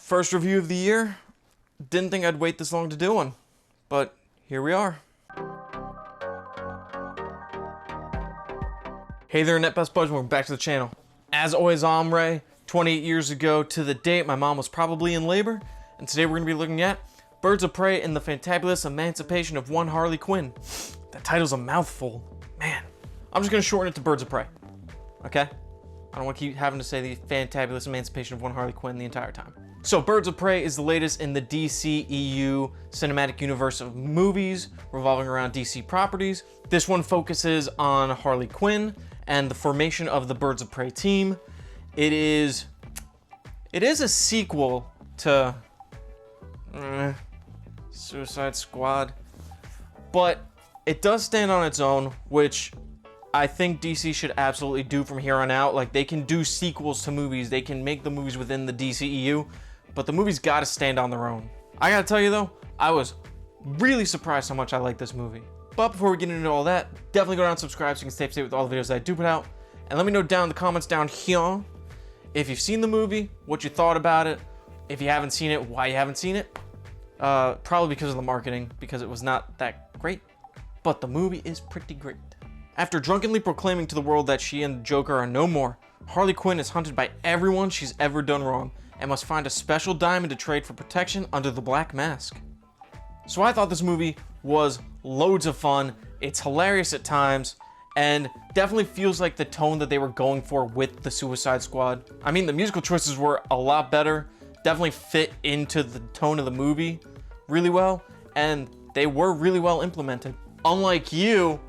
First review of the year. Didn't think I'd wait this long to do one, but here we are. Hey there, Net Best Buds, welcome back to the channel. As always, I'm Ray. 28 years ago to the date, my mom was probably in labor, and today we're going to be looking at Birds of Prey and the Fantabulous Emancipation of one Harley Quinn. That title's a mouthful. Man, I'm just going to shorten it to Birds of Prey, okay? I don't want to keep having to say the Fantabulous Emancipation of one Harley Quinn the entire time. So Birds of Prey is the latest in the DC EU cinematic universe of movies revolving around DC properties. This one focuses on Harley Quinn and the formation of the Birds of Prey team. It is a sequel to Suicide Squad, but it does stand on its own, which I think DC should absolutely do from here on out. Like, they can do sequels to movies, they can make the movies within the DCEU, but the movies gotta stand on their own. I gotta tell you though, I was really surprised how much I like this movie. But before we get into all that, definitely go down and subscribe so you can stay up to date with all the videos that I do put out. And let me know down in the comments down here if you've seen the movie, what you thought about it. If you haven't seen it, why you haven't seen it. Probably because of the marketing, because it was not that great. But the movie is pretty great. After drunkenly proclaiming to the world that she and the Joker are no more, Harley Quinn is hunted by everyone she's ever done wrong and must find a special diamond to trade for protection under the Black Mask. So I thought this movie was loads of fun. It's hilarious at times and definitely feels like the tone that they were going for with the Suicide Squad. I mean, the musical choices were a lot better, definitely fit into the tone of the movie really well, and they were really well implemented. Unlike you,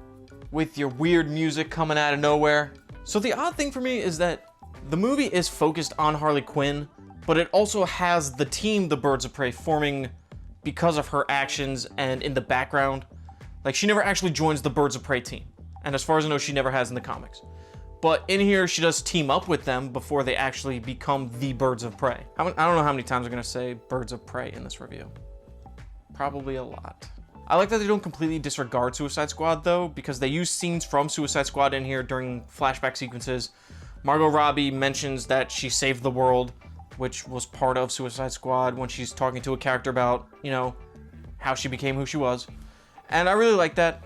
with your weird music coming out of nowhere. So the odd thing for me is that the movie is focused on Harley Quinn, but it also has the team, the Birds of Prey, forming because of her actions and in the background. Like, she never actually joins the Birds of Prey team. And as far as I know, she never has in the comics. But in here, she does team up with them before they actually become the Birds of Prey. I don't know how many times I'm gonna say Birds of Prey in this review. Probably a lot. I like that they don't completely disregard Suicide Squad though, because they use scenes from Suicide Squad in here during flashback sequences. Margot Robbie mentions that she saved the world, which was part of Suicide Squad, when she's talking to a character about, you know, how she became who she was. And I really like that.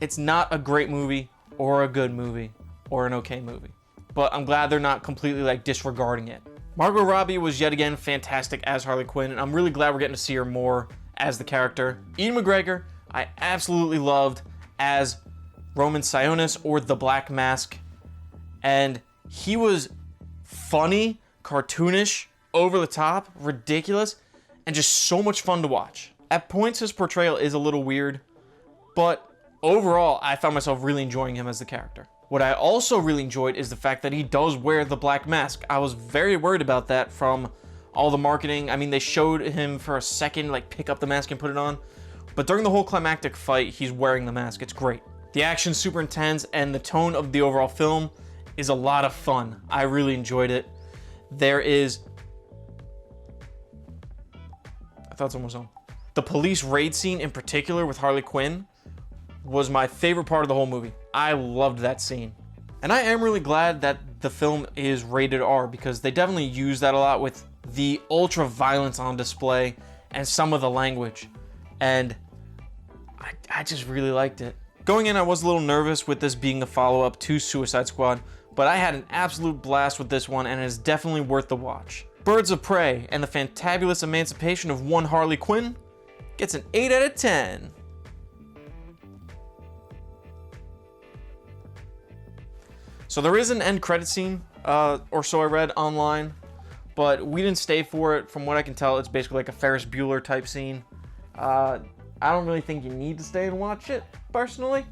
It's not a great movie, or a good movie, or an okay movie. But I'm glad they're not completely like disregarding it. Margot Robbie was yet again fantastic as Harley Quinn, and I'm really glad we're getting to see her more as the character. Ian McGregor, I absolutely loved as Roman Sionis, or the Black Mask. And he was funny, cartoonish, over the top, ridiculous, and just so much fun to watch. At points, his portrayal is a little weird, but overall, I found myself really enjoying him as the character. What I also really enjoyed is the fact that he does wear the Black Mask. I was very worried about that from all the marketing. I mean, they showed him for a second, like, pick up the mask and put it on, but during the whole climactic fight, he's wearing the mask. It's great. The action's super intense, and the tone of the overall film is a lot of fun. I really enjoyed it. There is... I thought someone was on. The police raid scene in particular with Harley Quinn was my favorite part of the whole movie. I loved that scene. And I am really glad that the film is rated R, because they definitely use that a lot with the ultra violence on display and some of the language. And I just really liked it. Going in, I was a little nervous with this being a follow-up to Suicide Squad, but I had an absolute blast with this one, and it is definitely worth the watch. Birds of Prey and the Fantabulous Emancipation of one Harley Quinn gets an 8 out of 10. So there is an end credit scene, or so I read online, but we didn't stay for it. From what I can tell, it's basically like a Ferris Bueller type scene. I don't really think you need to stay and watch it, personally.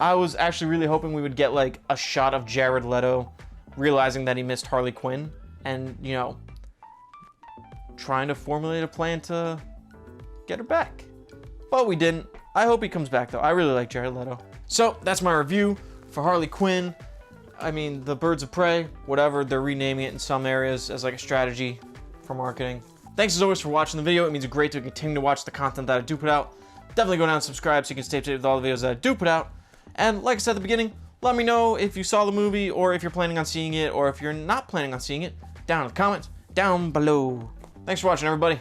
I was actually really hoping we would get like a shot of Jared Leto realizing that he missed Harley Quinn and, you know, trying to formulate a plan to get her back. But we didn't. I hope he comes back though. I really like Jared Leto. So that's my review for Harley Quinn. I mean, the Birds of Prey, whatever, they're renaming it in some areas as like a strategy for marketing. Thanks as always for watching the video. It means great to continue to watch the content that I do put out. Definitely go down and subscribe so you can stay up to date with all the videos that I do put out. And like I said at the beginning, let me know if you saw the movie, or if you're planning on seeing it, or if you're not planning on seeing it, down in the comments, down below. Thanks for watching, everybody.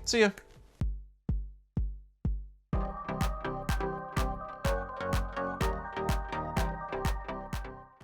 See ya.